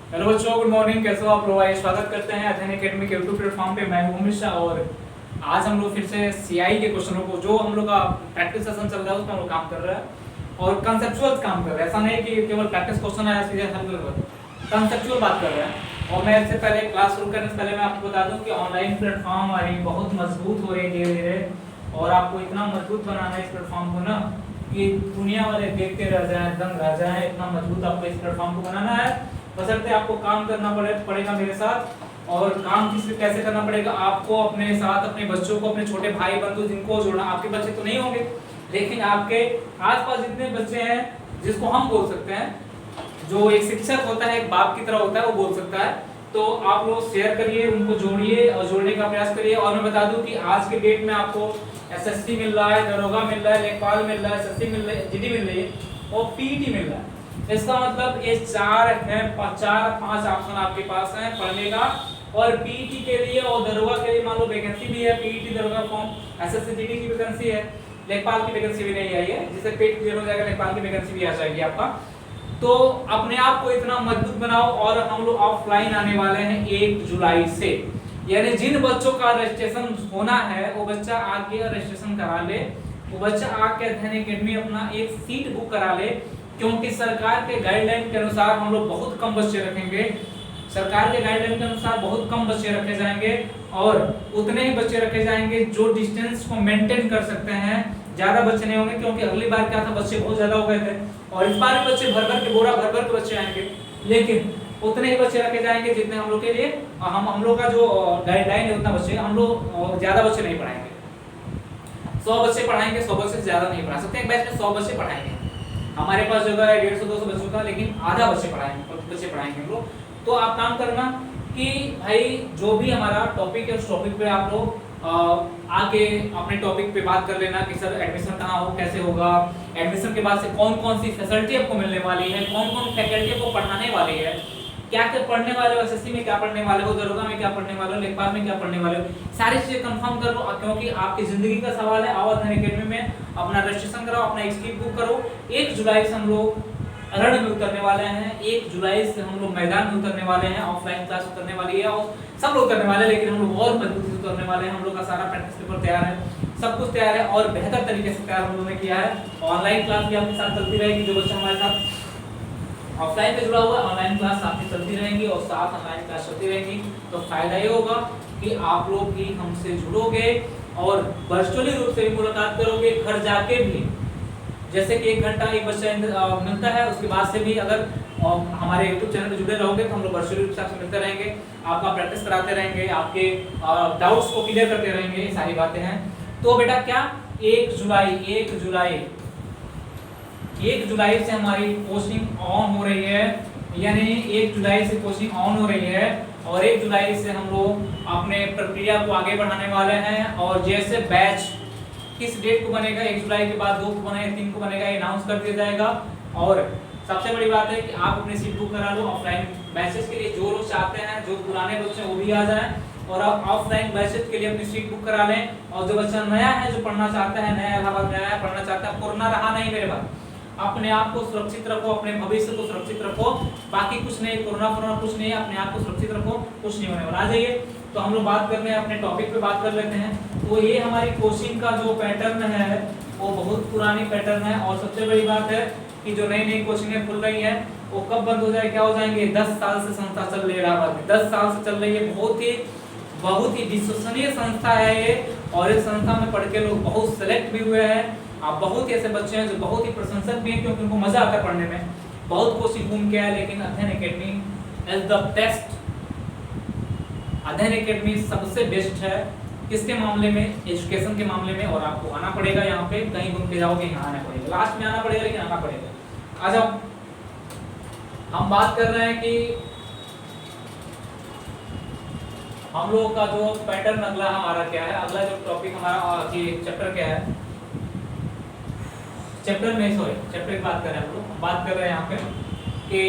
Hello बच्चों, good morning. कैसे हो आप लोग? आइए स्वागत करते हैं अध्ययन एकेडमी के यूट्यूब प्लेटफॉर्म पे। मैं हूं मिश्रा और आज हम लोग फिर से सीआई के क्वेश्चनों को, जो हम लोग का प्रैक्टिस सेशन चल रहा है उसमें हम लोग काम कर रहे हैं और कंसेप्चुअल काम कर रहे हैं। ऐसा नहीं कि केवल प्रैक्टिस क्वेश्चन आया सीधे हल कर, कंसेप्चुअल बात कर रहे हैं। और मैं इससे पहले क्लास शुरू करने से पहले मैं आपको बता दूं कि ऑनलाइन प्लेटफॉर्म हमारी बहुत मजबूत हो रही है धीरे धीरे, और आपको इतना मजबूत बनाना है इस प्लेटफॉर्म को ना कि दुनिया वाले देखते रह जाएं, दंग रह जाएं। इतना मजबूत आपको इस प्लेटफॉर्म को बनाना है। बशर्ते आपको काम करना पड़ेगा मेरे साथ। और काम कैसे करना पड़ेगा? आपको अपने साथ अपने बच्चों को, अपने छोटे भाई बंधु जिनको जोड़ना। आपके बच्चे तो नहीं होंगे, लेकिन आपके आसपास जितने बच्चे हैं जिसको हम बोल सकते हैं, जो एक शिक्षक होता है, एक बाप की तरह होता है, वो बोल सकता है। तो आप लोग शेयर करिए, उनको जोड़िए और जोड़ने का प्रयास करिए। और मैं बता दूं कि आज के डेट में आपको एसएससी मिल रहा है, दरोगा मिल रहा है, लेखपाल मिल रहा है, एसएससी मिल रही है, जीडी मिल रही है और पीटी मिल रहा है। इसका मतलब ये चार पांच ऑप्शन आपके पास है पढ़ने का। और पीटी के लिए और दरोगा के लिए मान लो वैकेंसी भी है, पीटी दरोगा फॉर्म, एसएससी जीडी की वैकेंसी है, लेखपाल की वैकेंसी भी नहीं आई है। जिससे पेट क्लियर हो जाएगा, लेखपाल की वैकेंसी भी आ जाएगी आपका। तो अपने आप को इतना मजबूत बनाओ। और हम लोग ऑफलाइन आने वाले हैं 1 जुलाई से, यानी जिन बच्चों का रजिस्ट्रेशन होना है वो बच्चा आके रजिस्ट्रेशन करा ले, वो बच्चा आके अध्ययन एकेडमी अपना एक सीट बुक करा ले। क्योंकि सरकार के गाइडलाइन के अनुसार हम लोग बहुत कम बच्चे रखेंगे। सरकार के गाइडलाइन के अनुसार बहुत कम बच्चे रखे जाएंगे और उतने ही बच्चे रखे जाएंगे जो डिस्टेंस को मेंटेन कर सकते हैं। ज्यादा बच्चे नहीं होंगे, क्योंकि अगली बार क्या था, बच्चे बहुत ज्यादा हो गए थे और इस बार भी बच्चे भर भर के बोरा भर भर के बच्चे आएंगे, लेकिन उतने ही बच्चे रखे जाएंगे जितने हम लोग के लिए हम लोग का जो गाइडलाइन है उतना बच्चे। हम लोग ज्यादा बच्चे नहीं पढ़ाएंगे, 100 बच्चे पढ़ाएंगे, 100 बच्चे से ज्यादा नहीं पढ़ा सकते। एक बैच में 100 बच्चे पढ़ाएंगे। हमारे पास जगह है 150-200 बच्चों का, लेकिन आधा बच्चे पढ़ाएंगे हम लोग। तो आप काम करना कि भाई जो भी हमारा टॉपिक है उस टॉपिक पे आप लोग आके अपने टॉपिक पे बात कर लेना कि सर एडमिशन कहाँ हो, कैसे होगा, एडमिशन के बाद से कौन कौन सी फैसिलिटी आपको मिलने वाली है, कौन कौन फैकल्टी आपको पढ़ाने वाली है, क्या क्या पढ़ने वाले हो, एसएससी में क्या पढ़ने वाले हो, दरोगा में क्या पढ़ने वाले हो, लेखपाल में क्या पढ़ने वाले हो। सारी चीजें कंफर्म कर लो, क्योंकि आपकी जिंदगी का सवाल है। आओ अध्ययन एकेडमी में अपना रजिस्ट्रेशन कराओ, अपना एक सीट बुक करो। 1 जुलाई से हम लोग रण में उतरने वाले हैं, 1 जुलाई से हम लोग मैदान में उतरने वाले हैं। ऑफलाइन क्लास उतरने वाली है और सब लोग उतरने वाले हैं, लेकिन हम लोग और मजबूती से उतरने वाले हैं। हम लोग का सारा प्रैक्टिस पेपर तैयार है, सब कुछ तैयार है और बेहतर तरीके से तैयार हम लोगों ने किया है। ऑनलाइन क्लास भी आपके साथ चलती रहेगी। जो बच्चा हमारे साथ ऑफलाइन पे जुड़ा हुआ है, ऑनलाइन क्लास आपकी चलती रहेंगी और साथ ऑनलाइन क्लास चलती रहेंगी। तो फायदा ये होगा कि आप लोग भी हमसे जुड़ोगे और वर्चुअली रूप से भी मुलाकात करोगे, घर जाके भी। जैसे कि 1 घंटा एक बच्चा मिलता है, उसके बाद से भी अगर हमारे YouTube चैनल पे जुड़े रहोगे तो हम लोग वर्चुअली रूप से आपसे मिलते रहेंगे, आपका प्रैक्टिस कराते रहेंगे, आपके डाउट्स को क्लियर करते रहेंगे। ये सारी बातें हैं। तो बेटा क्या 1 जुलाई से हमारी कोचिंग ऑन हो रही है, यानी 1 जुलाई से कोचिंग ऑन हो रही है और 1 जुलाई से हम लोग अपने प्रक्रिया को आगे बढ़ाने वाले हैं। और जैसे बैच किस डेट को बनेगा, 1 जुलाई के बाद 2 को बनेगा, 3 को बनेगा, ये अनाउंस कर दिया जाएगा। और सबसे बड़ी बात है कि आप अपनी सीट बुक करा लो ऑफलाइन बैचेस के लिए। जो लोग चाहते हैं, जो पुराने बच्चे हैं वो भी आ जाएं और आप ऑफलाइन बैचेस के लिए अपनी सीट बुक करा लें। और जो बच्चा नया है, जो पढ़ना चाहता है, नया इलाहाबाद में आया है, पढ़ना चाहता है, कोरोना रहा नहीं मेरे पास, अपने आप को सुरक्षित रखो, अपने भविष्य को सुरक्षित रखो। बाकी कुछ नहीं, कोरोना कुछ नहीं है, अपने आप को सुरक्षित रखो, कुछ नहीं होने वाला। आ जाइए, तो हम लोग बात करने हैं, अपने टॉपिक पे बात कर लेते हैं। तो ये हमारी कोचिंग का जो पैटर्न है वो बहुत पुरानी पैटर्न है। और सबसे बड़ी बात है कि जो नई नई कोचिंगें खुल रही हैं वो कब बंद हो जाए, क्या हो जाएंगे। 10 साल से संस्था चल रही है इलाहाबाद में, 10 साल से चल रही है। बहुत ही विश्वसनीय संस्था है ये। और इस संस्था में पढ़ के लोग बहुत सेलेक्ट भी हुए हैं। आप बहुत ही ऐसे बच्चे हैं जो बहुत ही प्रशंसक भी हैं, क्योंकि उनको मजा आता है पढ़ने में। बहुत कोचिंग घूम के आए, लेकिन अध्ययन एकेडमी इज द बेस्ट। अध्ययन एकेडमी सबसे बेस्ट है किसके मामले में, एजुकेशन के मामले में। और आपको आना पड़ेगा यहाँ पे, कहीं घूम के जाओगे यहाँ आना पड़ेगा, लास्ट में आना पड़ेगा, लेकिन आना पड़ेगा। आज हम बात कर रहे हैं कि हम लोगों का जो पैटर्न अगला हमारा क्या है। अगला जो टॉपिक हमारा चैप्टर क्या है, चैप्टर की बात कर रहे हैं हम लोग। बात कर रहे हैं यहाँ पे कि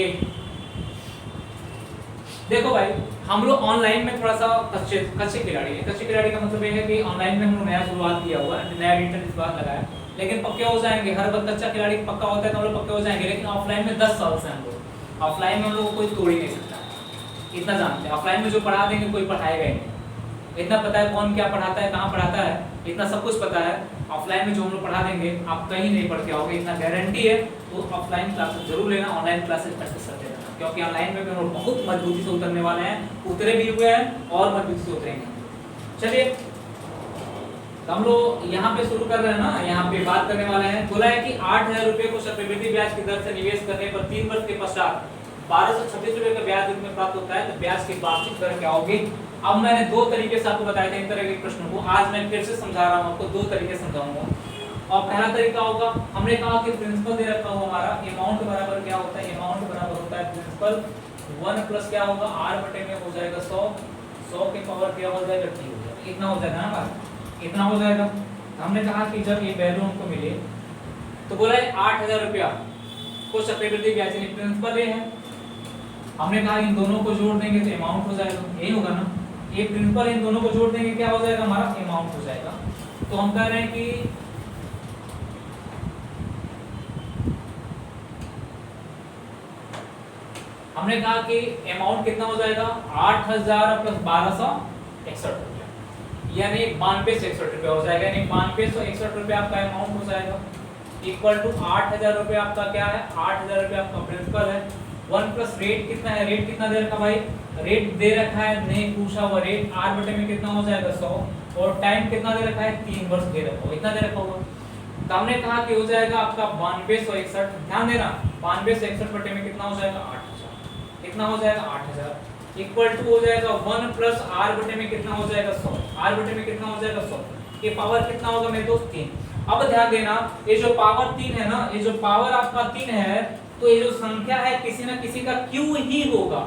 देखो भाई, हम लोग ऑनलाइन में थोड़ा सा कच्चे खिलाड़ी है। कच्चे खिलाड़ी का मतलब ये है कि ऑनलाइन में हम लोग नया शुरुआत किया हुआ है, नया इंटरनेट इस बार लगाया, लेकिन पक्के हो जाएंगे। हर बार कच्चा खिलाड़ी पक्का होता है तो हम लोग पक्के हो जाएंगे, लेकिन ऑफलाइन में 10 साल से हम लोग ऑफलाइन में हम लोग को कोई तोड़ ही नहीं सकता। इतना जानते हैं। ऑफलाइन में जो पढ़ा देंगे कोई पढ़ाएगा ही नहीं, इतना पता है कौन क्या पढ़ाता है, कहाँ पढ़ाता है, इतना सब कुछ पता है। ऑफलाइन में जो हम लोग पढ़ा देंगे आप कहीं नहीं पढ़ के आओगे, इतना गारंटी है। तो ऑफलाइन क्लासेस जरूर लेना, ऑनलाइन क्लासेस प्रैक्टिस करते रहना, क्योंकि ऑनलाइन में भी हम लोग बहुत मजबूती से उतरने वाले हैं, उतरे भी हुए हैं और मजबूती से उतरेंगे। चलिए हम लोग यहाँ पे शुरू कर रहे हैं ना, यहाँ पे बात करने वाले हैं। बोला है कि 8,000 रुपये को चक्रवृद्धि ब्याज की दर से निवेश करने पर 3 वर्ष के पश्चात 1236 रुपये का ब्याज में प्राप्त होता है, तो ब्याज की वार्षिक दर क्या होगी। अब मैंने दो तरीके से आपको बताया था इन तरह के प्रश्नों को, आज मैं फिर से समझा रहा हूँ आपको, दो तरीके समझाऊंगा। और पहला तरीका होगा, हमने कहा कि प्रिंसिपल दे रखा हुआ हमारा अमाउंट बराबर क्या होता है, अमाउंट बराबर होता है प्रिंसिपल 1 प्लस क्या होगा r बटे में हो जाएगा 100, 100 के पावर क्या हो जाएगा t हो जाएगा, इतना हो जाएगा ना बात, इतना हो जाएगा। हमने कहा कि जब ये वैल्यू हमको मिले तो बोला है 8,000 रुपया को चक्रवृद्धि ब्याज प्रिंसिपल ये है, हमने कहा इन दोनों को जोड़ देंगे तो अमाउंट हो जाएगा, यही होगा ना, ये प्रिंसिपल इन दोनों को जोड़ देंगे क्या हो जाएगा हमारा अमाउंट हो जाएगा। तो हम कह रहे हैं कि हमने कहा कि अमाउंट कितना हो जाएगा 8,000 प्लस 1261 रुपया, यानी 9261 रुपया हो जाएगा, यानी 9261 रुपया आपका अमाउंट हो जाएगा इक्वल टू 8,000 रुपया आपका क्या है, 8,000 रुपया आपका प्रिंसिपल है। 1 प्लस रेट कितना है, रेट कितना दे रखा भाई, रेट दे रखा है, नहीं पूछा हुआ रेट r बटे में कितना हो जाएगा 100, और टाइम कितना दे रखा है 3 वर्ष दे रखा होगा, इतना दे रखा होगा। तो हमने कहा कि हो जाएगा आपका 9261, ध्यान देना 9261 बटे में कितना हो जाएगा 8,000, कितना हो जाएगा 8,000 इक्वल टू हो जाएगा 1 प्लस r बटे में कितना हो जाएगा 100, r बटे में कितना हो जाएगा 100, ये पावर कितना होगा मेरे दोस्त 3। अब ध्यान देना ये जो पावर 3 है ना, ये जो पावर आपका 3 है, तो ये जो संख्या है किसी ना किसी का क्यू ही होगा।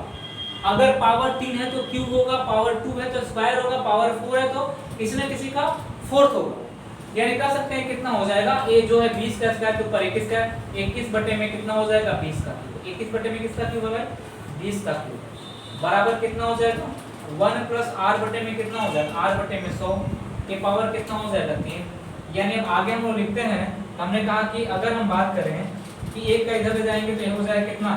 अगर पावर 3 है तो क्यू होगा, पावर 2 है तो स्क्वायर होगा, पावर 4 है तो किसी ना किसी का फोर्थ होगा। यानी कह सकते हैं कितना हो जाएगा, ये जो है 20 का स्क्वायर के ऊपर 21 का, 21 बटे में कितना हो जाएगा 20 का क्यूब, 21 बटे में किसका क्यूब है 20 का क्यूब, बराबर कितना हो जाएगा 1 प्लस r बटे में कितना हो जाएगा r बटे में 100 के पावर कितना हो जाएगा 3। यानी अब आगे हम लोग लिखते हैं, हमने कहा कि अगर हम बात करें कि एक का इधर ले जाएंगे तो ये हो जाएगा कितना,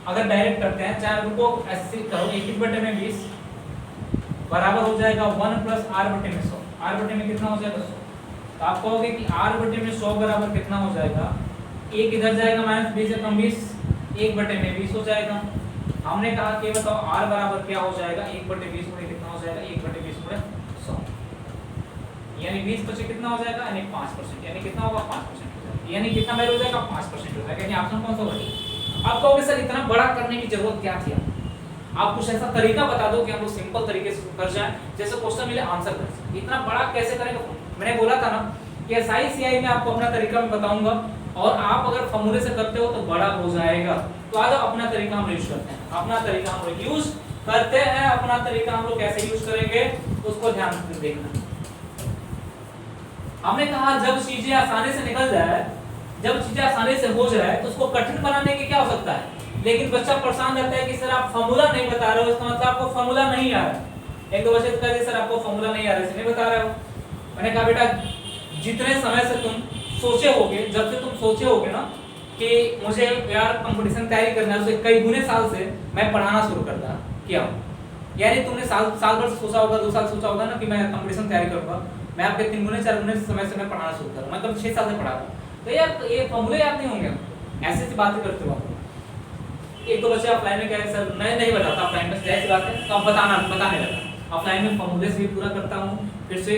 अगर डायरेक्ट करते हैं चाहे रुको ऐसे करो 21 बटे में 20 बराबर हो जाएगा 1 प्लस r बटे में 100, r बटे में कितना हो जाएगा 100। तो आप कहोगे कि r बटे में 100 बराबर कितना हो जाएगा, एक इधर जाएगा माइनस 20 से कम 20, 1 बटे में 20 हो जाएगा। हमने कहा कि बताओ r बराबर क्या हो जाएगा, 1 बटे 20 में कितना हो जाएगा 1 बटे 20 में 100, यानी 20% कितना हो जाएगा यानी 5%, यानी कितना होगा 5%, यानी कितना वैल्यू हो जाएगा 5% हो जाएगा, यानी ऑप्शन कौन सा होगा। आप कहोगे सर इतना बड़ा करने की जरूरत क्या थी, आप कुछ ऐसा तरीका बता दो कि हम लोग सिंपल तरीके से कर जाएं, जैसे क्वेश्चन मिले आंसर कर सकें, इतना बड़ा कैसे करेंगे। मैंने बोला था ना कि एसआई सीआई में आपको अपना तरीका मैं बताऊंगा, और आप अगर फॉर्मूले से करते हो तो बड़ा हो जाएगा। तो आज अपना तरीका हम यूज करते हैं, अपना तरीका हम लोग यूज करते हैं, अपना तरीका हम लोग कैसे यूज करेंगे उसको ध्यान से देखना। हमने कहा जब चीजें आसानी से निकल जाए, जब चीजें आसानी से हो जाए तो उसको कठिन बनाने की क्या हो सकता है। लेकिन बच्चा परेशान रहता है कि सर आप फॉर्मूला नहीं बता रहे हो, इसका मतलब आपको फॉर्मूला नहीं आ रहा है। एक दो बच्चे तो कहते सर आपको फॉर्मूला नहीं आ रहा है, इसलिए नहीं बता रहे हो। मैंने कहा बेटा जितने समय से तुम सोचे होगे, जब से तुम सोचे होगे ना कि मुझे यार कंपटीशन तैयारी करना है, उससे कई गुने साल से मैं पढ़ाना शुरू करता किया, यानी तुमने साल भर से सोचा होगा, 2 साल सोचा होगा ना कि मैं कंपटीशन तैयारी करूंगा, मैं आपके 3 गुने 4 गुने समय से मैं पढ़ाना शुरू करूँ, मतलब 6 साल से पढ़ा रहा, तो यार ये फॉर्मूले याद नहीं होंगे, ऐसे ऐसी बातें करते हो आप। एक तो बच्चे ऑफलाइन में कह रहे सर मैं नहीं बताता, ऑफलाइन में जैसी बात है तो अब बताने लगा। ऑफलाइन में फॉर्मूले से भी पूरा करता हूँ, फिर से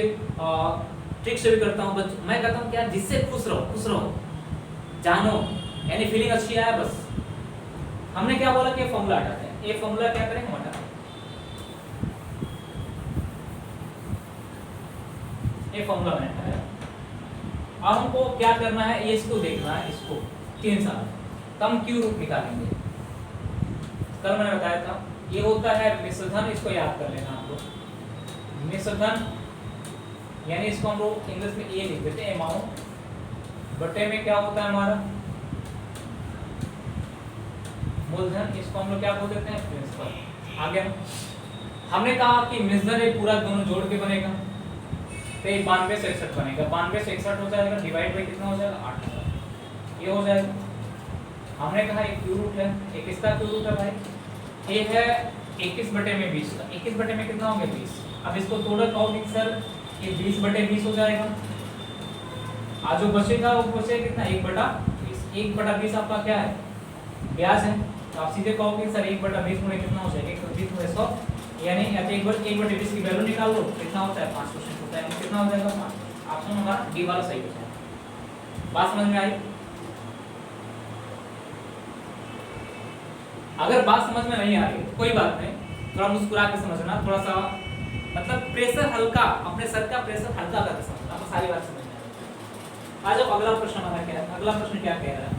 ट्रिक से भी करता हूँ। मैं कहता हूँ क्या जिससे खुश रहो, जानो, यानी फीलिंग अच्छी आए बस। हमने क्या बोला कि फॉर्मूला हटाते हैं, ये फॉर्मूला क्या करें हम हटाते हैं, ये फॉर्मूला मैंने हटाया। अब हमको क्या करना है, ये इसको देखना है, इसको 3 साल कम क्यू रूप निकालेंगे। कल मैंने बताया था ये होता है मिश्रधन, इसको याद कर लेना आप लोग। मिश्रधन यानी इसको हम लोग इंग्लिश में ये लिख देते हैं अमाउंट, बटे में क्या होता है हमारा मूलधन, इसको हम लोग क्या बोल देते हैं प्रिंसिपल। आगे हमने कहा कि मिश्रधन ये पूरा दोनों जोड़ के बनेगा, तो ये 92 से 61 बनेगा, 92 से 61 हो जाएगा, डिवाइड बाई कितना हो जाएगा 8000, ये हो जाएगा। हमने कहा एक क्यू रूट है, एक किसका क्यू रूट है भाई, ये है 21 बटे में 20 का 21 बटे में कितना हो गया 20। अब इसको तोड़ा कहो कि सर ये 20 बटे 20 हो जाएगा। आज जो बचेगा वो बचेगा कितना 1 बटा 20। 1 बटा 20 आपका क्या है ब्याज है। तो आप सीधे कहोगे सर 1 बटा 20 गुणे कितना हो जाएगा 120 गुणे 100 यानी या तो 1 बटे 20 की वैल्यू निकाल लो कितना होता है 5% होता है। कितना हो जाएगा 5। ऑप्शन होगा डी वाला सही हो जाएगा। बात समझ में आई? अगर बात समझ में नहीं आ रही तो कोई बात नहीं, थोड़ा मुस्कुरा के समझना, थोड़ा सा मतलब प्रेशर हल्का, अपने सर का प्रेशर हल्का करके समझना, आपको सारी बात समझ में आ जाएगी। आज अगला प्रश्न हमारा क्या है? अगला प्रश्न क्या कह रहा है?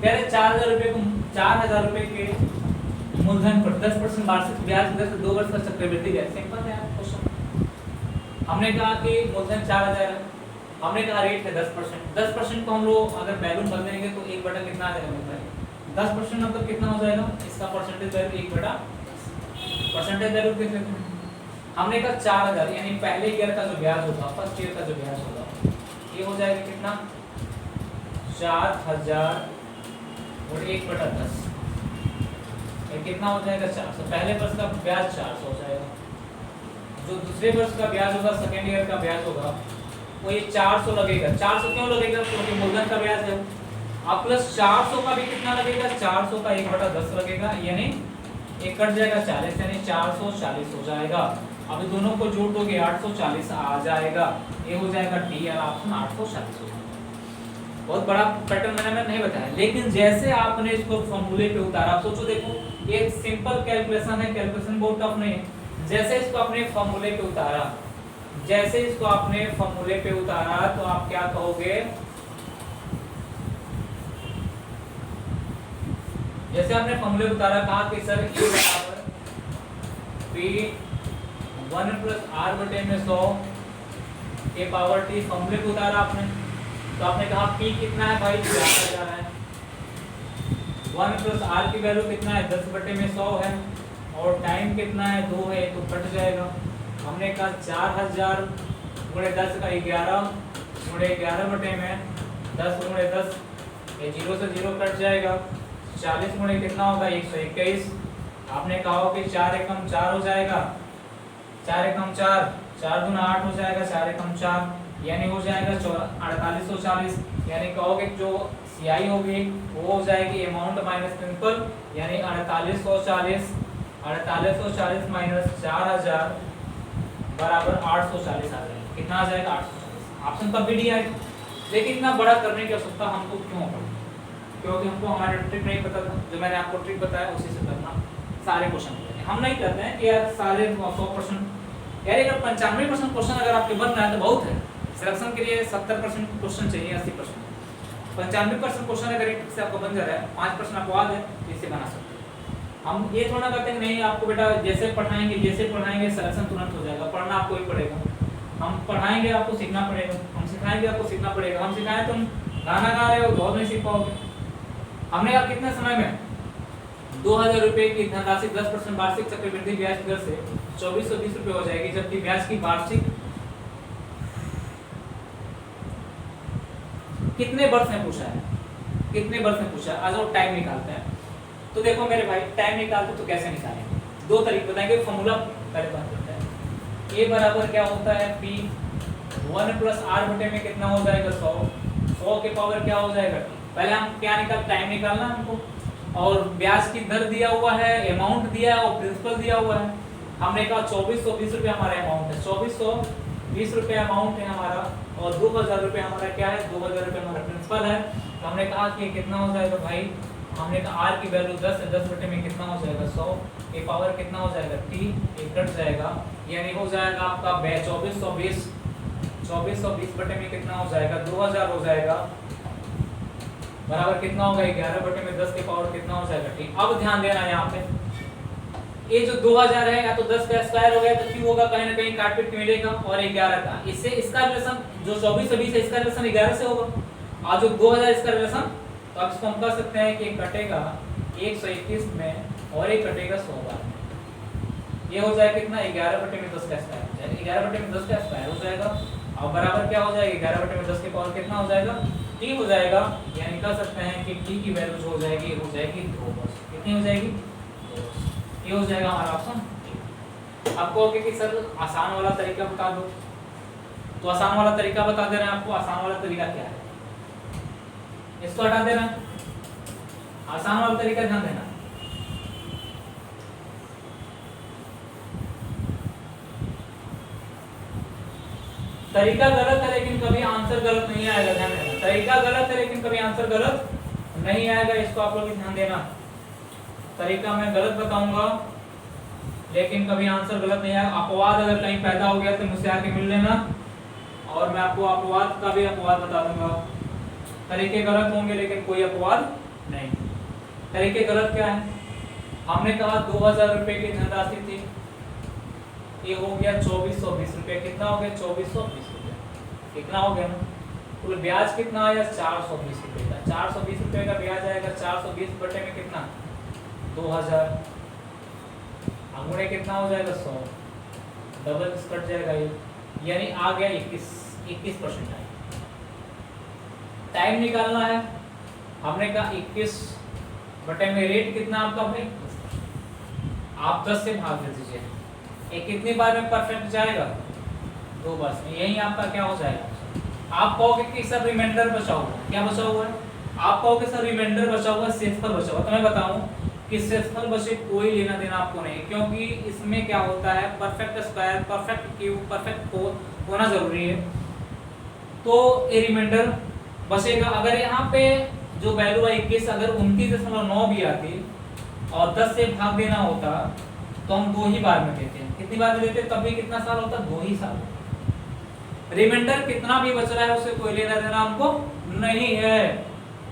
कह रहे 4000 रुपए को 4000 रुपए के मूलधन पर 10% वार्षिक ब्याज दर से 2 वर्ष का चक्रवृद्धि ब्याज। सिंपल है क्वेश्चन। हमने कहा कि मूलधन 4000 है, हमने कहा रेट है 10%। 10% को हम लोग अगर वैल्यू बदल देंगे तो 1 बटा कितना आ जाएगा? 10% मतलब कितना हो जाएगा? इसका परसेंटेज वैल्यू 1 बटा परसेंटेज वैल्यू कितने? हमने कहा 4000 यानी पहले ईयर का जो ब्याज होगा, फर्स्ट ईयर का जो ब्याज होगा ये हो जाएगा कितना 4000 और 1 बटा 10 ये कितना हो जाएगा 400। पहले वर्ष का ब्याज 400 हो जाएगा। जो दूसरे वर्ष का ब्याज होगा, सेकेंड ईयर का ब्याज होगा वो ये 400 लगेगा। 400 क्यों लगेगा? क्योंकि मूलधन का ब्याज है। अब प्लस 400 का भी कितना लगेगा? 400 का 1 बटा 10 लगेगा यानी एक कट जाएगा 40 यानी 440 हो जाएगा। अब दोनों को जोड़ दोगे 840 आ जाएगा। ये हो जाएगा डी और ऑप्शन 840 हो जाएगा। बहुत बड़ा पैटर्न मैंने नहीं बताया, लेकिन जैसे आपने इसको फॉर्मूले पे उतारा, आप सोचो देखो ये एक सिंपल कैलकुलेशन है, कैलकुलेशन बहुत टफ नहीं है। जैसे इसको अपने फॉर्मूले पे उतारा, जैसे इसको आपने फॉर्मूले पे उतारा तो आप क्या कहोगे? जैसे आपने फॉर्मूले उतारा कहा कि सर E बराबर P 1 प्लस R बटे में 100 के पावर T फॉर्मूले को उतारा आपने, तो आपने कहा P कितना है भाई? 4000 है। 1 प्लस R की वैल्यू कितना है? 10 बटे में 100 है और टाइम कितना है? 2 है तो कट जाएगा। हमने कहा 4000 गुणे 10 का 11 गुणे 11 बटे में 10 गुणे 10 ये 0 से 0 कट जाएगा। 40 गुणे कितना होगा? 121। आपने कहा हो कि 4 एकम 4 हो जाएगा, 4 एकम 4, 4 गुना 8 हो जाएगा, 4 एकम 4 यानी हो जाएगा 4840। यानी कहोगे जो सीआई होगी वो हो जाएगी अमाउंट माइनस प्रिंसिपल यानी 4840 माइनस 4000 बराबर 840 आ जाएगा। कितना आ जाएगा? 840। ऑप्शन का बी डी है। लेकिन इतना बड़ा करने की आवश्यकता हमको क्यों पड़ी? क्योंकि हमको हमारा ट्रिक नहीं पता था। जो मैंने आपको ट्रिक बताया उसी से करना सारे क्वेश्चन करेंगे। हम नहीं करते हैं कि यार सारे 100% यार अगर 95% क्वेश्चन अगर आपके बन रहा है तो बहुत है। सिलेक्शन के लिए 70% क्वेश्चन चाहिए, 80%। 95% क्वेश्चन अगर एक से आपको बन जा रहा है, 5% आपको याद है तो इसे बना सकते हैं। हम ये थोड़ा करते हैं नहीं आपको बेटा जैसे पढ़ाएंगे सिलेक्शन तुरंत हो जाएगा। पढ़ना आपको ही पड़ेगा। हम पढ़ाएंगे आपको सीखना पड़ेगा, हम सिखाएंगे आपको सीखना पड़ेगा। हम सिखाएं तुम गाना गा रहे हो बहुत नहीं सीख पाओगे। हमने कहा कितने समय में 2000 रुपए की धनराशि 10% वार्षिक चक्रवृद्धि ब्याज दर से 2420 रुपए हो जाएगी, जबकि ब्याज की वार्षिक कितने वर्ष में पूछा है? कितने वर्ष में पूछा है? आज वो टाइम निकालते हैं। तो देखो मेरे भाई टाइम निकालते तो कैसे निकालेंगे? दो तरीके बताएंगे। फॉर्मूला पहले बात करते हैं। ए बराबर क्या होता है? P 1 प्लस R बटे में कितना हो जाएगा? 100 के पावर क्या हो जाएगा? पहले हम क्या टाइम निकालना हमको, और ब्याज की दर दिया हुआ है, अमाउंट दिया है और प्रिंसिपल दिया हुआ है। हमने कहा 2420 रुपये हमारा अमाउंट है, 2420 रुपये अमाउंट है हमारा और 2000 रुपये हमारा क्या है? 2000 रुपये हमारा प्रिंसिपल है। तो हमने कहा कि कितना हो जाएगा भाई? हमने कहा R की वैल्यू 10 है, 10 बटे में कितना हो जाएगा? 100 के पावर कितना हो जाएगा? T एक कट जाएगा यानी हो जाएगा आपका 2420 बटे में कितना हो जाएगा? 2000 हो जाएगा बराबर कितना होगा? 11 बटे में 10 के पावर कितना हो जाएगा? T। अब ध्यान देना यहाँ पे ये जो 2000 है या तो 10 का स्क्वायर हो गया तो क्यों होगा? कहीं ना कहीं काट पीट के मिलेगा और 11 का इससे इसका रिलेशन जो 2420 है इसका रिलेशन 11 से होगा और जो 2000 इसका रिलेशन, तो आप इसको हम कह सकते हैं कि एक कटेगा 121 में और एक कटेगा 100 बार में। ये हो जाएगा कितना? 11 बटे में 10 का स्क्वायर हो जाएगा, 11 बटे में 10 का स्क्वायर हो जाएगा और बराबर क्या हो जाएगा? 11 बटे में 10 के पावर कितना हो जाएगा? T हो जाएगा। यानी कह सकते हैं कि T की वैल्यू जो हो जाएगी 2 वर्ष। कितनी हो जाएगी? 2 वर्ष। ये हो जाएगा हमारा ऑप्शन। आपको कहोगे कि सर आसान वाला तरीका बता दो, तो आसान वाला तरीका बता दे रहे हैं आपको। आसान वाला तरीका क्या है, इसको हटा देना। आसान वाला तरीका ध्यान देना, तरीका गलत है लेकिन कभी आंसर गलत नहीं आएगा। ध्यान देना, तरीका गलत है लेकिन कभी आंसर गलत नहीं आएगा, इसको आप लोग ध्यान देना। तरीका मैं गलत बताऊंगा लेकिन कभी आंसर गलत नहीं आएगा। अपवाद अगर कहीं पैदा हो गया तो मुझसे आके मिल लेना और मैं आपको अपवाद का भी अपवाद बता दूंगा। तरीके गलत होंगे लेकिन कोई अपवाद नहीं। तरीके गलत क्या है, हमने कहा 2000 रुपए की धनराशि थी, ये हो गया 2420 रुपए। कितना हो गया, 2420 रुपए। कितना हो गया ना, कुल ब्याज कितना आया, 420 रुपए का। 420 रुपए का ब्याज आएगा, 420 बटे में कितना, 2000, अंगुणे कितना हो जाएगा, 100, डबल कट जाएगा ये, यानी आ गया 21% आएगा। टाइम निकालना है, हमने कहा 21 बटे में रेट कितना आपका भाई, आप 10 से भाग दे दीजिए। एक कितनी बार में परफेक्ट जाएगा, 2 बार में। यही आपका क्या हो जाएगा। आप कहोगे कि सर रिमाइंडर बचा हुआ, क्या बचा हुआ है, आप कहोगे सर रिमाइंडर बचा हुआ, शेषफल बचा हुआ। तो मैं बताऊं कि शेषफल बचे कोई लेना देना आपको नहीं, क्योंकि इसमें क्या होता है, perfect square, perfect cube, perfect four होना जरूरी है। तो ये रिमाइंडर बचेगा। अगर यहाँ पे जो वैल्यू है 21 अगर 29.9 भी आती और 10 से भाग देना होता तो हम 2 ही बार में देते हैं। कितनी बार में देते तब भी कितना साल होता, 2 ही साल। रिमाइंडर कितना भी बच रहा है उससे कोई लेना देना हमको नहीं है।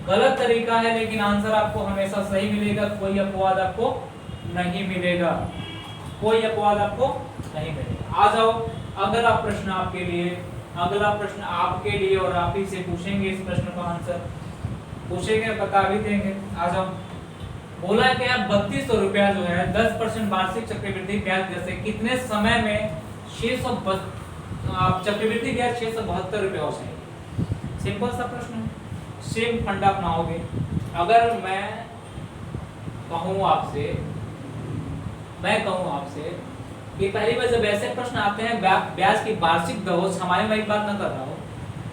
गलत तरीका है लेकिन आंसर आपको हमेशा सही मिलेगा, कोई अपवाद आपको नहीं मिलेगा, कोई अपवाद आपको नहीं मिलेगा। आ जाओ अगला प्रश्न आपके लिए, अगला प्रश्न आपके लिए और आप ही से पूछेंगे। इस प्रश्न का आंसर पूछेंगे, बता भी देंगे। आ जाओ, बोला है कि आप 3200 रुपया जो है 10% वार्षिक चक्रवृद्धि ब्याज दर से कितने समय में 600 चक्रवृद्धि ब्याज 672 रुपया हो जाएगी। सिंपल सा प्रश्न है, सेम फंडा अपनाओगे। अगर मैं कहूँ आपसे कि पहली बार जब ऐसे प्रश्न आते हैं ब्याज की वार्षिक दर, छमाही में एक बात ना कर रहा हो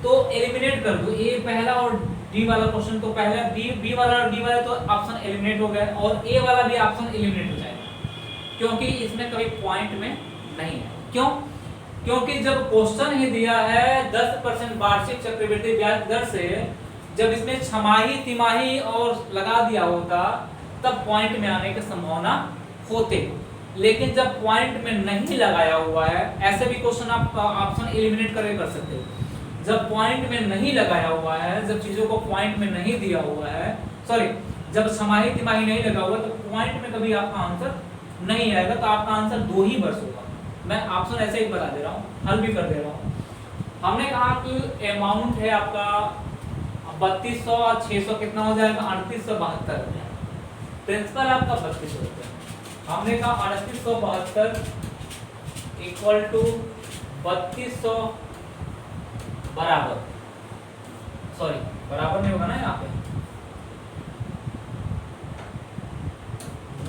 तो एलिमिनेट कर दो। ए पहला और डी वाला क्वेश्चन, तो पहला बी वाला और डी वाला तो ऑप्शन एलिमिनेट हो गया और ए वाला भी ऑप्शन एलिमिनेट हो जाएगा, क्योंकि इसमें कभी पॉइंट में नहीं है। क्यों, क्योंकि जब क्वेश्चन ही दिया है 10% वार्षिक चक्रवृद्धि ब्याज दर से, जब इसमें छमाही तिमाही और लगा दिया होता तब पॉइंट में आने की संभावना होते, लेकिन जब पॉइंट में नहीं लगाया हुआ है, ऐसे भी क्वेश्चन आप ऑप्शन एलिमिनेट करके कर सकते हो। जब पॉइंट में नहीं लगाया हुआ है, जब चीजों को पॉइंट में नहीं दिया हुआ है, सॉरी जब छमाही तिमाही नहीं लगा हुआ तो पॉइंट में कभी आपका आंसर नहीं आएगा, तो आपका आंसर 2 ही वर्ष होगा। मैं ऑप्शन ऐसे ही बता दे रहा हूँ, हल भी कर दे रहा हूँ। हमने कहा कि अमाउंट है आपका 3200 और 600 कितना हो जाएगा, 3872 रुपया। प्रिंसिपल आपका 3200 रुपया। हमने कहा 3872 इक्वल टू 3200 बराबर, सॉरी बराबर नहीं होगा ना यहाँ पे,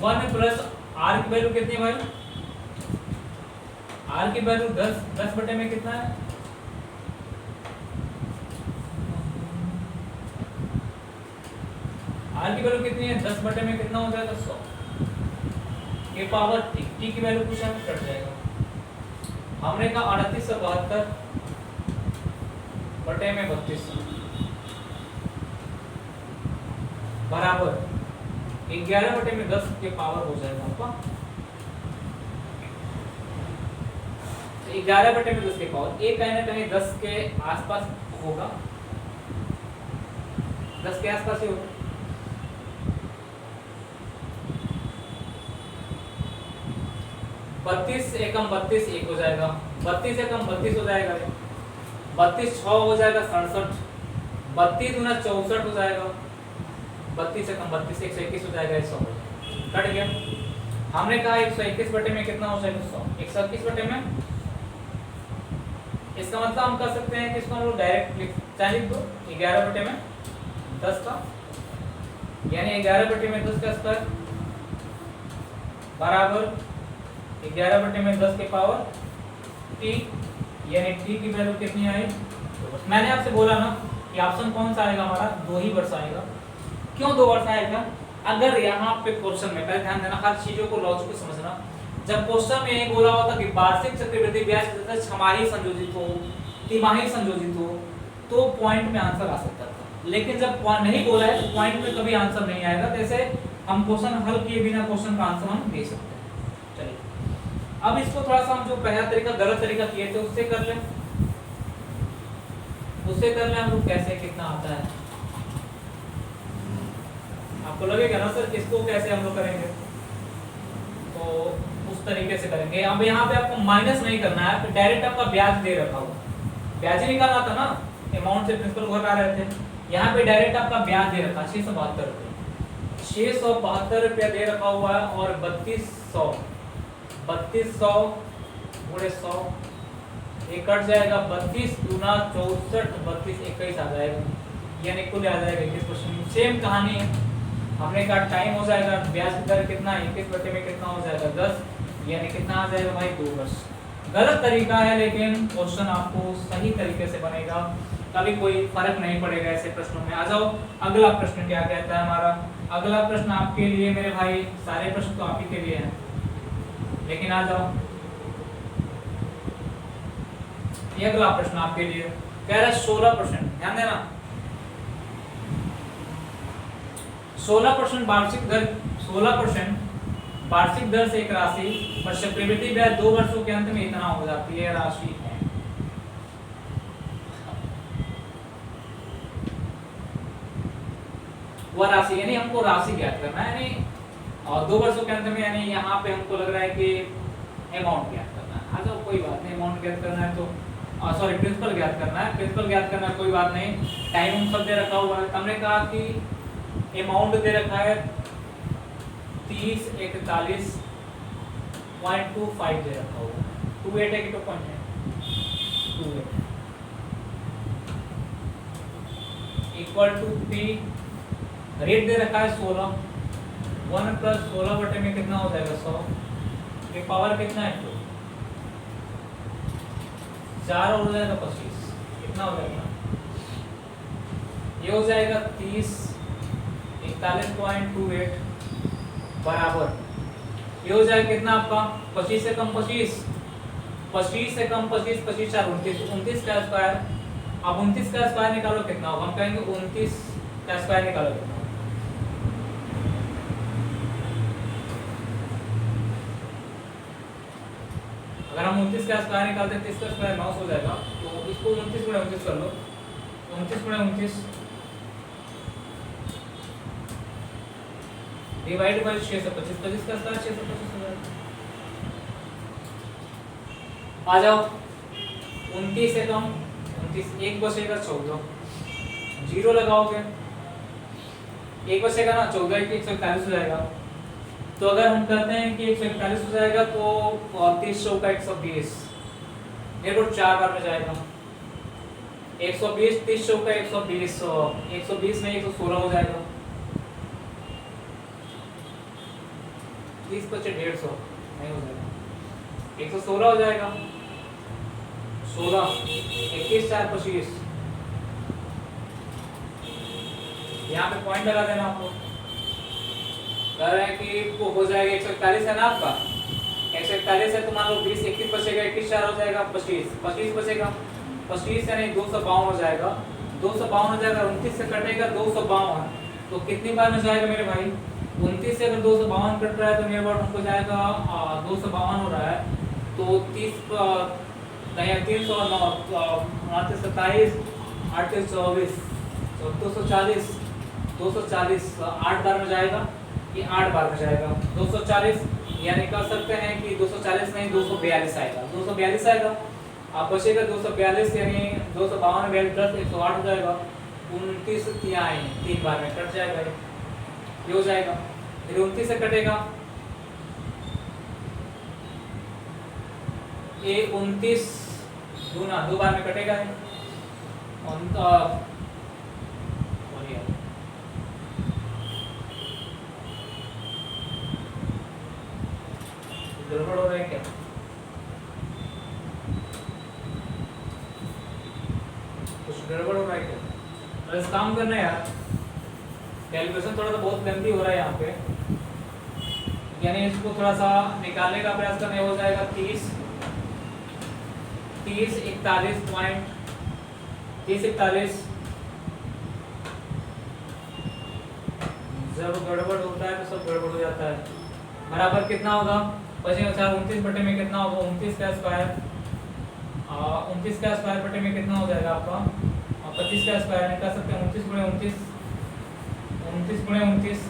1 प्लस आर की वैल्यू कितनी है भाई, आर की वैल्यू 10 बटे में कितना है, आर की वैल्यू कितनी है, 10 बटे में कितना हो जाएगा, 100 के पावर टी की वैल्यू कुछ है कट जाएगा। हमने कहा 3872 बटे में 3200 बराबर 11 बटे में 10 के पावर हो जाएगा आपका, 11 बटे में 10 के पावर, एक कहीं ना कहीं 10 के आसपास होगा, 10 के आसपास ही होगा। 32 एकम 32 1 हो जाएगा, 32 एकम 32 हो जाएगा, 32 6 हो जाएगा 67, 32 गुना 64 हो जाएगा, 32 एकम 32 121 हो जाएगा, 100 कट गया। हमने कहा 121 बटे में कितना हो जाएगा, 100, 121 बटे में, इसका मतलब हम कर सकते हैं कि इसको हम लोग डायरेक्ट लिख दो 11 बटे में 10 का, यानी 11 बटे में 10 का स्क्वायर बराबर 11/10 के पावर t, यानी t की वैल्यू कितनी आई? मैंने आपसे बोला ना कि ऑप्शन कौन सा आएगा हमारा, 2 ही वर्ष आएगा। क्यों 2 वर्ष आएगा? अगर यहाँ पे क्वेश्चन में, पहले ध्यान देना, हर चीजों को लॉजिक को समझना। जब क्वेश्चन में बोला होता कि वार्षिक चक्रवृद्धि ब्याज की दर छमाही संयोजित हो, तिमाही संयोजित हो, तो पॉइंट में आंसर आ सकता था। लेकिन जब नहीं बोला है तो पॉइंट में कभी आंसर नहीं आएगा। जैसे हम क्वेश्चन हल किए बिना क्वेश्चन का आंसर हम दे सकते हैं। चलिए अब इसको थोड़ा सा हम जो पहला तरीका गलत तरीका किए थे उससे कर लें, हम लोग कैसे कितना आता है। आपको लगेगा ना सर इसको कैसे हम लोग करेंगे, तो उस तरीके से करेंगे। अब यहाँ पे आपको माइनस नहीं करना है, डायरेक्ट आपका ब्याज दे रखा होगा, ब्याज ही निकालना था ना, अमाउंट से प्रिंसिपल को हटा रहे थे। यहाँ पे डायरेक्ट आपका ब्याज दे रखा 672 रुपये, 672 रुपया दे रखा हुआ है। और 3200 गुणे 100 ये कट जाएगा, 32 दूना 64, 32 21 आ जाएगा, यानी कुल आ जाएगा 21%। सेम कहानी है, हमने कहा टाइम हो जाएगा, ब्याज की दर कितना 21 में कितना हो जाएगा 10, यानी कितना आ जाएगा भाई 2 वर्ष। गलत तरीका है लेकिन क्वेश्चन आपको सही तरीके से बनेगा, कभी कोई फर्क नहीं पड़ेगा ऐसे प्रश्नों में। आ जाओ अगला प्रश्न क्या कहता है हमारा। अगला प्रश्न आपके लिए मेरे भाई, सारे प्रश्न तो आप ही के लिए हैं, लेकिन आ जाओ ये अगला प्रश्न आपके लिए कह रहा है 16%। ध्यान देना, 16% वार्षिक दर, 16% वार्षिक दर से एक राशि पर चक्रवृद्धि ब्याज 2 वर्षों के अंत में इतना हो जाती है राशि है। वह राशि यानी हमको राशि ज्ञात करना है, यानी और 2 वर्षों के अंत में, यानी यहाँ पे हमको लग रहा है कि अमाउंट ज्ञात करना है। आ जाओ कोई बात नहीं, अमाउंट ज्ञात करना है तो सॉरी प्रिंसिपल ज्ञात करना है, प्रिंसिपल ज्ञात करना है कोई बात नहीं। टाइम सब दे रखा हुआ है, हमने कहा कि अमाउंट दे रखा है 3041.25 दे रखा हुआ है, 28 है कि 2 है 28 इक्वल टू पी, रेट दे रखा है 16, 1 + 16 बटे में कितना हो जाएगा 100, ये पावर कितना है 2, 4 हो जाएगा 25, कितना हो जाएगा ये हो जाएगा 30 41.28 बराबर ये हो जाएगा कितना आपका 25 से कम 25, 25 से कम 25, 25 4 29, 29 का स्क्वायर। अब 29 का स्क्वायर निकालो कितना होगा, हम कहेंगे 29 का स्क्वायर निकालो कितना, अगर हम 29 का स्क्वायर निकालते हैं तो इसका स्क्वायर 900 हो जाएगा, तो इसको 29 गुणे 29 कर लो, 29 गुणे 29 डिवाइड बाय 625, 25 का स्क्वायर 625 हो जाएगा। आ जाओ 29 से कम 29, 1 बचेगा 14, 0 लगाओगे 1 बचेगा ना, 14 1 141 हो जाएगा। तो अगर हम कहते हैं कि 141 हो जाएगा तो 30 का 120 मेरे को 4 बार में जाएगा, 120 30 का 120, 120 में 116 हो जाएगा, 30 बचे 150 नहीं हो जाएगा, 116 हो जाएगा, 16 21 4 25, यहाँ पे पॉइंट लगा देना आपको। कह रहे हैं कि वो हो जाएगा 141 है ना आपका, 141 है तो मान लो 20 21 बचेगा, 21 4 हो जाएगा 25, 25 बचेगा 25 यानी 252 हो जाएगा, 252 हो जाएगा, 29 से कटेगा 252, तो कितनी बार में जाएगा मेरे भाई 29 से अगर 252 कट रहा है तो नियर अबाउट हमको जाएगा 252 हो रहा है, तो 30 नहीं 309 27 8 24 तो 240 8 बार में जाएगा, ये 8 बार में जाएगा 240, यानी कह सकते हैं कि 240 नहीं 242 आएगा, 242 आएगा। आप बचेगा 242 यानी 252 में 10 108 हो जाएगा, 29 3 बार में कट जाएगा, ये हो जाएगा। फिर 29 से कटेगा ये 29 दूना 2 बार में कटेगा, गड़बड़ हो रहा है क्या? कुछ गड़बड़ हो रहा है क्या? बस काम करना है यार, कैलकुलेशन थोड़ा सा बहुत लेंथी हो रहा है यहाँ पे, यानी इसको थोड़ा सा निकालने का प्रयास करने हो जाएगा 30 41 पॉइंट 30 41। जब गड़बड़ होता है तो सब गड़बड़ हो जाता है। बराबर कितना होगा? 29 बटे में कितना होगा? 29 का स्क्वायर, 29 का स्क्वायर बटे में कितना हो जाएगा आपका? 25 का स्क्वायर निकाल सकते हैं। 29 गुणे 29, 29 गुणे 29,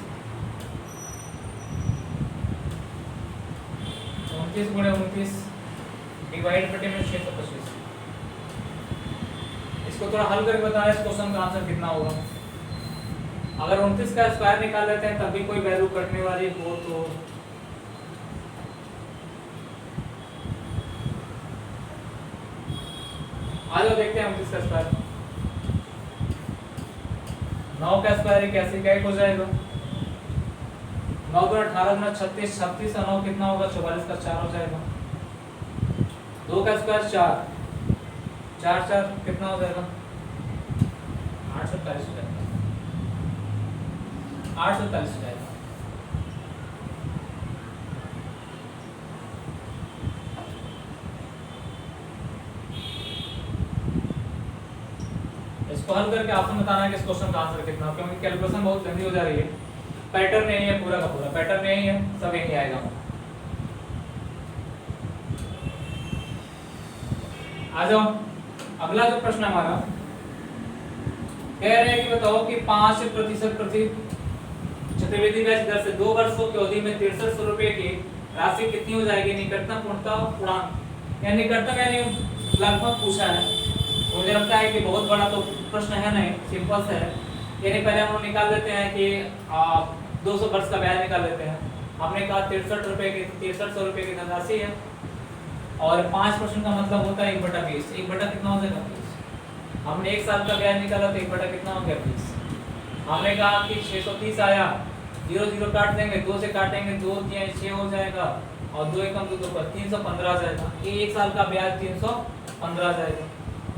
29 गुणे 29 डिवाइड बटे में 625। इसको थोड़ा हल करके बताया इस क्वेश्चन का आंसर कितना होगा। अगर 29 का स्क्वायर निकाल लेते हैं तब भी कोई वैल्यू कटने वाली हो तो आ जाओ देखते हैं 29 का स्क्वायर। 9 का स्क्वायर कैसे क्या हो जाएगा? 9 गुना 18 गुना 36, 36 और 9 कितना होगा? 44 का 4 हो जाएगा। 2 का स्क्वायर 4, 4 4 कितना हो जाएगा? 840 हो जाएगा। 840 हो जाएगा। इसको हल करके आपको बताना है कि इस क्वेश्चन का आंसर कितना, क्योंकि कैलकुलेशन बहुत जल्दी हो जा रही है। पैटर्न नहीं है, पूरा का पूरा पैटर्न नहीं है, सब यही आएगा। आ जाओ, अगला जो प्रश्न हमारा कह रहे हैं कि बताओ कि 5% प्रति चक्रवृद्धि ब्याज दर से 2 वर्षों की अवधि में 6300 रुपए की राशि कितनी हो जाएगी? निकटतम पूर्णता पूर्णांक, यानी निकटतम यानी लगभग पूछा है। मुझे लगता है कि बहुत बड़ा तो प्रश्न है नहीं, सिंपल सा है। यानी पहले हम लोग निकाल लेते हैं कि 200 वर्ष का ब्याज निकाल लेते हैं। हमने कहा 6300 रुपए की धनराशि है और 5% का मतलब होता है 1/20। 1 कितना हो जाएगा? 20। हमने 1 साल का ब्याज निकाला तो 1 कितना हो गया? 20। हमने कहा कि 630 आया, 0 0 काट देंगे, 2 से काटेंगे 2 6 हो जाएगा और 2 एकम 2 पर 315 आ जाएगा। ये 1 साल का ब्याज 315 आ जाएगा।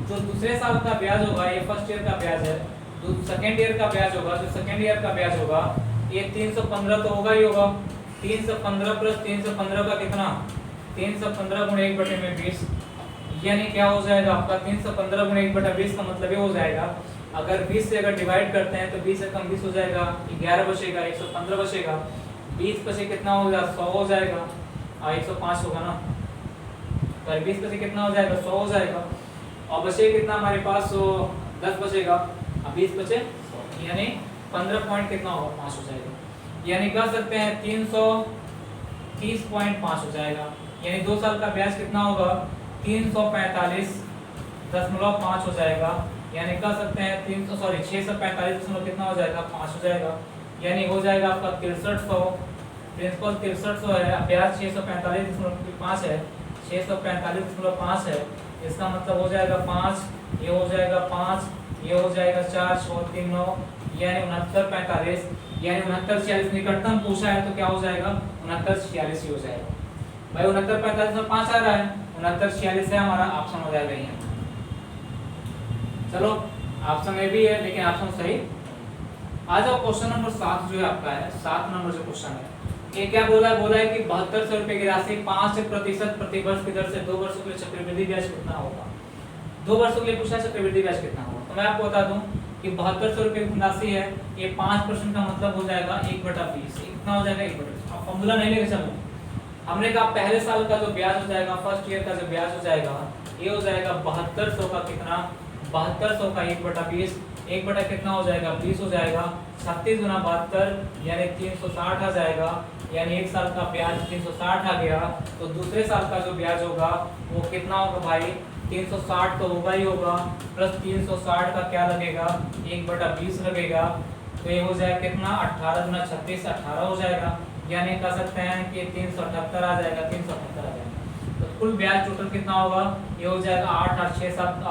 जो दूसरे साल का ब्याज होगा ये फर्स्ट ईयर का ब्याज है, जो सेकंड ईयर का ब्याज होगा, जो सेकंड ईयर का ब्याज होगा ये 315 तो होगा ही होगा। 315 प्लस 315 का कितना? 315 गुणे 1/20, यानी क्या हो जाएगा आपका? 315 गुणे 1/20 का मतलब ये हो जाएगा, अगर 20 से अगर डिवाइड करते हैं तो 20 से कम 20 हो जाएगा, 11 बचेगा, 115 बचेगा, 20 बचे कितना हो जाएगा? 100 हो जाएगा, 105 होगा ना, तो 20 बचे कितना हो जाएगा? 100 हो जाएगा। और बचे कितना हमारे पास? 10 बचेगा, 20 बचे 100, यानी 15 पॉइंट कितना होगा? 5 हो जाएगा। यानी कह सकते हैं 330.5 हो जाएगा। यानी 2 साल का ब्याज कितना होगा? 345.5 हो जाएगा। यानी कह सकते हैं 645 कितना हो जाएगा? 5 हो जाएगा। यानी हो जाएगा आपका 6300, प्रिंसिपल 6300 है, ब्याज 645.5 है, 645.5 है। इसका मतलब हो जाएगा 5, ये हो जाएगा 5, ये हो जाएगा 4 6 3 9, यानी 69.45, यानी 69 निकटतम पूछा है तो क्या हो जाएगा? 69 ही हो जाएगा। भाई 69.45 में 5 आ रहा है, 69 है हमारा ऑप्शन हो जाएगा यहाँ। चलो ऑप्शन में भी है लेकिन ऑप्शन सही। आ जाओ क्वेश्चन नंबर 7 जो है आपका है, 7 नंबर जो क्वेश्चन है ये क्या बोला है? बोला है कि 7200 रुपए की राशि 5% प्रति वर्ष की दर से 2 वर्षों के लिए चक्रवृद्धि ब्याज कितना होगा? 2 वर्षों के लिए पूछा चक्रवृद्धि ब्याज कितना होगा। तो मैं आपको बता दूं कि 7200 रुपए की राशि है, ये 5% का मतलब हो जाएगा 1/20। कितना हो जाएगा? 1/20। अब फॉर्मूला नहीं लेके चलो, हमने कहा पहले साल का जो ब्याज हो जाएगा, फर्स्ट ईयर का जो ब्याज हो जाएगा, ये हो जाएगा 7200 का कितना? 7200 का 1/20, 1 कितना हो जाएगा? 20 हो जाएगा। 36 गुना 72 यानी 360 आ जाएगा। यानी 1 साल का ब्याज 360 आ गया, तो दूसरे साल का जो ब्याज होगा वो कितना होगा भाई? 360 तो होगा ही होगा, प्लस 360 का क्या लगेगा? 1/20 लगेगा। तो ये हो जाएगा कितना? 18 गुना 36 18 हो जाएगा। यानी कह सकते हैं कि 378 आ जाएगा, 378 आ जाएगा। तो कुल ब्याज टोटल कितना होगा? ये हो जाएगा 8 8 6 7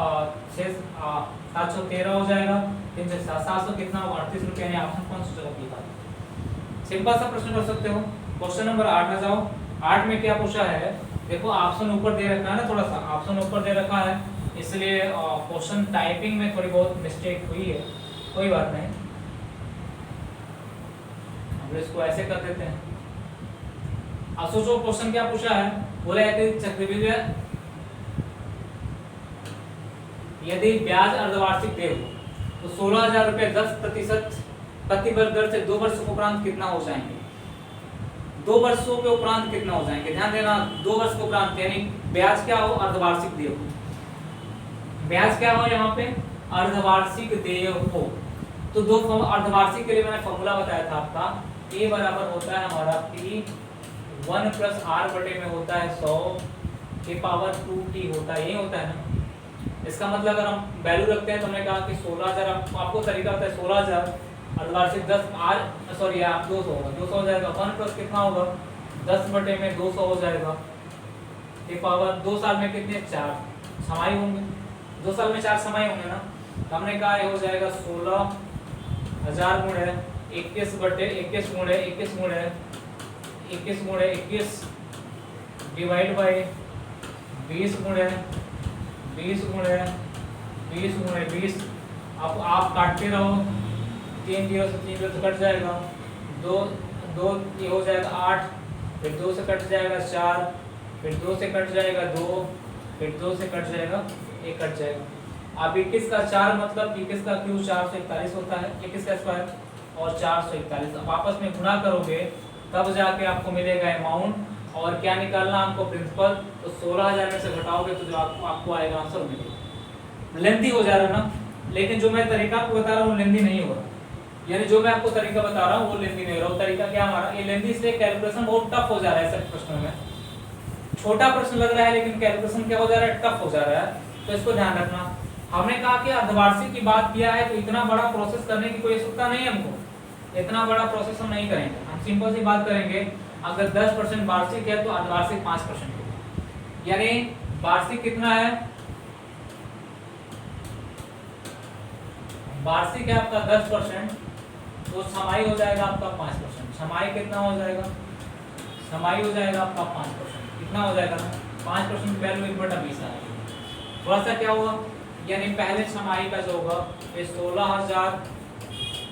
713 हो जाएगा। 700 कितना होगा? 38 रुपये, यानी ऑप्शन कौन सा जगह लिखा? सिंपल सा प्रश्न कर सकते हो। क्वेश्चन नंबर 8 आ जाओ। 8 में क्या पूछा है, देखो ऑप्शन ऊपर दे रखा है ना, थोड़ा सा ऑप्शन ऊपर दे रखा है, इसलिए क्वेश्चन टाइपिंग में थोड़ी बहुत मिस्टेक हुई है, कोई बात नहीं, हम इसको ऐसे कर देते हैं। अब सोचो क्वेश्चन क्या पूछा है, बोला है कि चक्रवृद्धि यदि ब्याज अर्धवार्षिक दे तो 16,000 रुपये 10% प्रतिवर्ष दर से 2 वर्ष के उपरांत कितना हो जाएंगे, 2 वर्षों के उपरांत कितना हो जाएंगे, ध्यान देना 2 वर्ष के उपरांत, यानी ब्याज क्या हो, अर्धवार्षिक देय हो, ब्याज क्या हो यहाँ पे, अर्धवार्षिक देय हो। तो दो अर्धवार्षिक के लिए मैंने फॉर्मूला बताया था आपका, a बराबर होता है हमारा p 1 प्लस r बटे में होता है 100 के पावर 2t होता है, यही होता है ना। इसका मतलब अगर हम वैल्यू रखते हैं तो हमने कहा कि 16,000, आपको तरीका होता है 16,000 अर्धवार्षिक 10 r सॉरी आप 200 होगा, 200 हो जाएगा, 1 प्लस कितना होगा 10 बटे में 200 हो जाएगा, ये पावर 2 साल में कितने 4 छमाही होंगे, 2 साल में 4 छमाही होंगे ना। तो हमने कहा ये हो जाएगा 16,000 गुणे 21 बटे 21 गुणे 21 गुणे 21 गुणे 21 डिवाइड बाई 20 गुणे 20 गुणे 20 गुणे 20। अब आप काटते रहो, 3 0 से 3 0 से कट जाएगा, 2 2 ये हो जाएगा 8, फिर 2 से कट जाएगा 4, फिर 2 से कट जाएगा 2, फिर 2 से कट जाएगा 1 कट जाएगा। अब 21 का 4 मतलब 21 का क्यूब 441 होता है, 21 का स्क्वायर और 441। अब आपस में गुणा करोगे तब जाके आपको मिलेगा अमाउंट, और क्या निकालना हमको प्रिंसिपल, तो 16,000 में से घटाओगे तो जो आपको आएगा आंसर मिलेगा। लेंथी हो जा रहा है ना, लेकिन जो मैं तरीका आपको बता रहा हूँ वो लेंथी नहीं हो रहा, यानी जो मैं आपको तरीका बता रहा हूँ वो लेंथी नहीं हो रहा। तरीका क्या हमारा, ये लेंथी इसलिए कैलकुलेशन बहुत टफ हो जा रहा है सब प्रश्नों में, छोटा प्रश्न लग रहा है लेकिन कैलकुलेशन क्या हो जा रहा है, टफ हो जा रहा है, तो इसको ध्यान रखना। हमने कहा कि अर्धवार्षिक की बात किया है तो इतना बड़ा प्रोसेस करने की कोई आवश्यकता नहीं है हमको, इतना बड़ा प्रोसेस हम नहीं करेंगे, हम सिंपल सी बात करेंगे। अगर 10% वार्षिक है तो अर्धवार्षिक 5%, यानी वार्षिक कितना है, वार्षिक है आपका 10%, तो छमाही हो जाएगा आपका 5%, छमाही कितना हो जाएगा, छमाही हो जाएगा आपका 5%, कितना हो जाएगा 5% वैल्यू 1/20 आएगा। थोड़ा सा क्या होगा, यानी पहले छमाही का जो होगा ये 16,000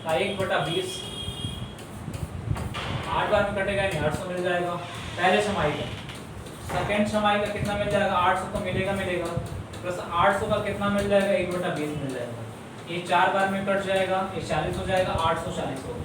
का 1/20 8 बार में कटेगा, नहीं 800 मिल जाएगा पहले छमाही का। सेकंड छमाही का कितना मिल जाएगा, 800 तो मिलेगा प्लस 800 का कितना मिल जाएगा, 1/20 मिल जाएगा, ये 4 बार में कट जाएगा, ये 40 हो जाएगा, 840 होगा।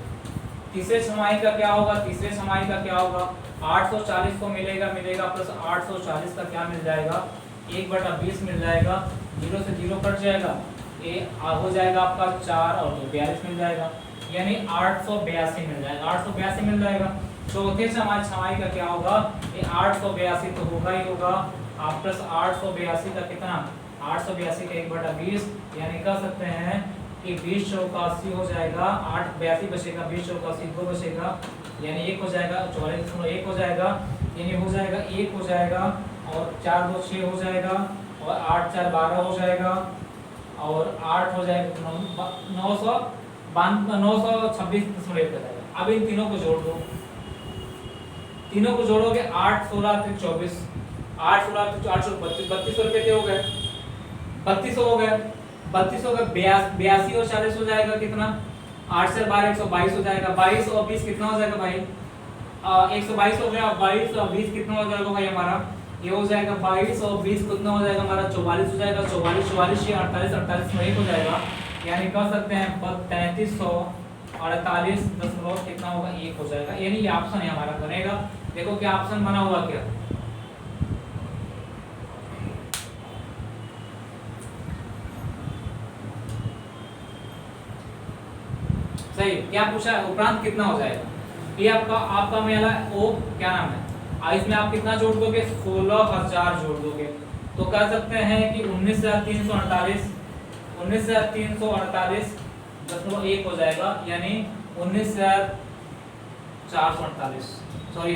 तीसरे छमाही का क्या होगा, तीसरे छमाही का क्या होगा, 840 को मिलेगा प्लस 840 का क्या मिल जाएगा, 1/20 मिल जाएगा, 0 से 0 कट जाएगा, ये हो जाएगा आपका 4 और 2 42 मिल जाएगा, यानी 882 मिल जाएगा, 882 मिल जाएगा। चौथे छमाही का क्या होगा, ये 882 तो होगा ही होगा, आप प्लस 882 का कितना, 882 का 1/20, यानी कह सकते हैं कि 20 चौका 80 हो जाएगा, 882 बचेगा, 20 चौका 80 2 बचेगा, यानी 1 हो जाएगा, 44.1 हो जाएगा, यानी हो जाएगा 1 हो जाएगा, और 4 2 6 हो जाएगा, और 8 4 12 हो जाएगा, और 8 हो जाएगा 926.1 जाएगा। अब इन तीनों को जोड़ दो, तीनों को जोड़ोगे 8 16 24, 8 16 832 32 रुपए के हो गए, 3200 हो गए, 3200 का 82 और 40 हो जाएगा कितना, 8 से 12 122 हो जाएगा, 22 और 20 कितना हो जाएगा भाई, 122 हो गया, 22 और 20 कितना हो जाएगा भाई हमारा, ये हो जाएगा 22 और 20 कितना हो जाएगा हमारा 44 हो जाएगा, 44 44 48 48 में 1 हो जाएगा, यानी कह सकते हैं 3348 दशमलव कितना होगा 1 हो जाएगा, यानी ये ऑप्शन है हमारा बनेगा। देखो क्या ऑप्शन बना हुआ, क्या सही, क्या पूछा है, उपरांत कितना हो जाएगा, ये आपका मेरा ओ क्या नाम है, इसमें आप कितना जोड़ दोगे, 16,000 जोड़ दोगे, तो कह सकते हैं कि 19,348.1 हो जाएगा, यानी 19,448, सॉरी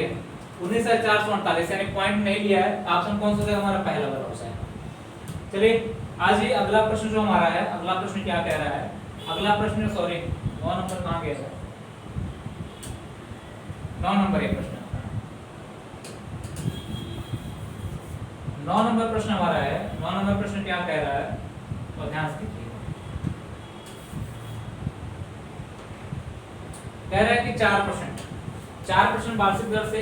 19,448, यानी पॉइंट नहीं लिया है, ऑप्शन कौन सा हमारा पहला वाला हो जाएगा। चलिए आज ये अगला प्रश्न जो हमारा है, अगला प्रश्न क्या कह रहा है, अगला प्रश्न सॉरी 9 नंबर कहाँ गया है, 9 नंबर ये प्रश्न 9 नंबर प्रश्न हमारा है। 9 नंबर प्रश्न क्या कह रहा है, तो ध्यान से देखिए। कह रहा है कि 4% वार्षिक दर से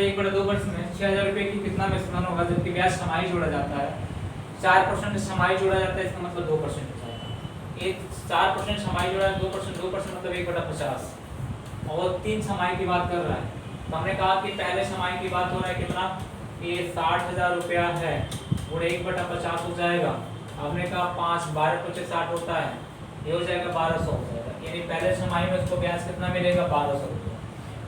1/2 वर्ष में 6,000 रुपये की कितना विस्तार होगा, जबकि ब्याज छमाही जोड़ा जाता है। 4% छमाही जोड़ा जाता है, इसका मतलब 2% हो जाएगा। एक 4% छमाही जोड़ा है, 2% मतलब 1/50, और 3 छमाही की बात कर रहा है। तो हमने कहा कि पहले छमाही की बात हो रहा है कितना, ये 60,000 रुपया है, और 1/50 हो जाएगा। हमने कहा 5 12 × 60 होता है, ये हो जाएगा 1200 हो जाएगा। यानी पहले छमाही में उसको ब्याज कितना मिलेगा, 1200 रुपया।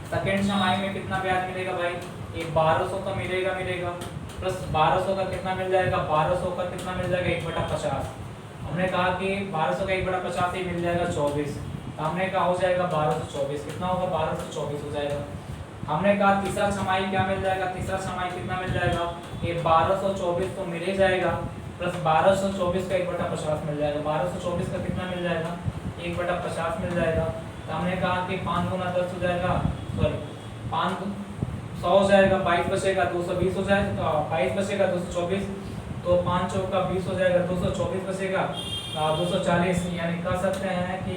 सेकेंड छमाही में कितना ब्याज मिलेगा भाई, ये 1200 का मिलेगा प्लस 1200 का कितना मिल जाएगा, 1200 का कितना मिल जाएगा, 1/50। हमने कहा कि 1200 का 1/50 ही मिल जाएगा 24। हमने कहा हो जाएगा 1224, कितना होगा, 1224 हो जाएगा। हमने कहा तीसरा छमाही क्या मिल जाएगा, तीसरा छमाही कितना मिल जाएगा, ये 1224 तो मिल ही जाएगा, प्लस 1224 का 1/50 मिल जाएगा। 1224 का कितना मिल जाएगा, 1/50 मिल जाएगा। तो हमने कहा कि 5 × 10 हो जाएगा, सॉरी 5 100 हो जाएगा, 22 बचेगा 220 हो जाएगा, तो 22 बचेगा 224, तो 5 चौका 20 हो जाएगा, 224 बचेगा 240। यानी कह सकते हैं कि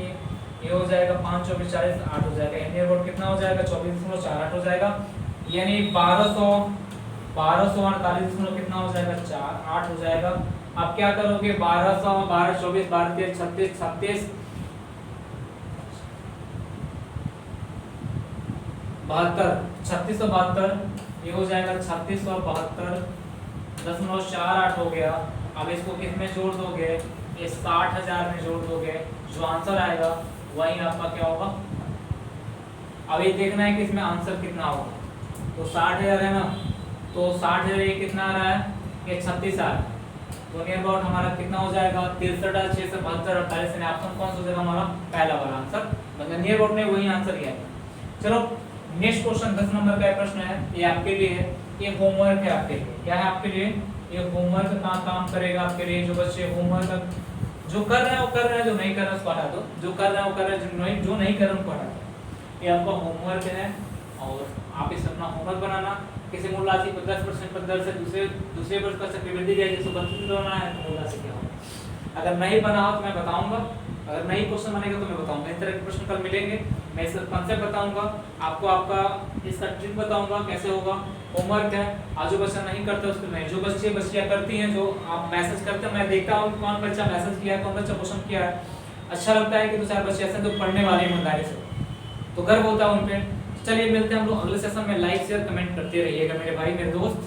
ये हो जाएगा 5 24 40 8 हो जाएगा। इंडियन रोड कितना हो जाएगा, 24.48 हो जाएगा। यानी 1248 कितना हो जाएगा, 8 हो जाएगा। अब क्या करोगे, 1200 12 24 12 13 36 36 72 3672, ये हो जाएगा 3672.48 हो गया। अब इसको किस में जोड़ दोगे, ये 60,000 में जोड़ दोगे, जो आंसर आएगा वही आपका क्या होगा। अब ये देखना है कि इसमें आंसर कितना होगा। तो 60,000 है ना, तो 60,000 ये कितना आ रहा है, ये 36 आ रहा है। तो नियर अबाउट हमारा कितना हो जाएगा, 63,672.48। यानी ऑप्शन कौन सा हो जाएगा हमारा, पहला वाला आंसर, मतलब नियर अबाउट ने वही आंसर किया है। चलो नेक्स्ट क्वेश्चन 10 नंबर का प्रश्न है, ये आपके लिए है, ये होमवर्क है आपके लिए। क्या है आपके लिए, ये होमवर्क का काम करेगा आपके लिए। जो बच्चे होमवर्क जो कर रहे हैं वो कर रहे हैं, जो नहीं कर रहे हैं उसको हटा दो, जो कर रहे हैं वो कर रहे हैं, जो नहीं कर रहे हैं उनको हटा दो। ये आपका होमवर्क है, और आप इस अपना होमवर्क बनाना। किसी मूल राशि को 10% पद दर से दूसरे वर्ष का चक्रवृद्धि ब्याज 132 बनाना है, तो मूल राशि क्या होगा। अगर नहीं बना हो तो मैं बताऊंगा, अगर नहीं क्वेश्चन बनेगा तो मैं बताऊंगा। इस तरह के प्रश्न कल मिलेंगे, मैं इसका कंसेप्ट बताऊंगा आपको, आपका इसका ट्रिक बताऊंगा कैसे होगा। होमवर्क है, आज जो बच्चा नहीं करता उसको नहीं, जो बच्चे बच्चियां करती हैं, जो आप मैसेज करते हैं, मैं देखता हूँ कौन बच्चा मैसेज किया है, कौन बच्चा क्वेश्चन किया है। अच्छा लगता है कि 2-4 बच्चे ऐसे तो पढ़ने वाले ईमानदारी से, तो गर्व होता है उन पे। चलिए मिलते हैं हम लोग अगले सेशन में। लाइक शेयर कमेंट करते रहिएगा मेरे भाई मेरे दोस्त।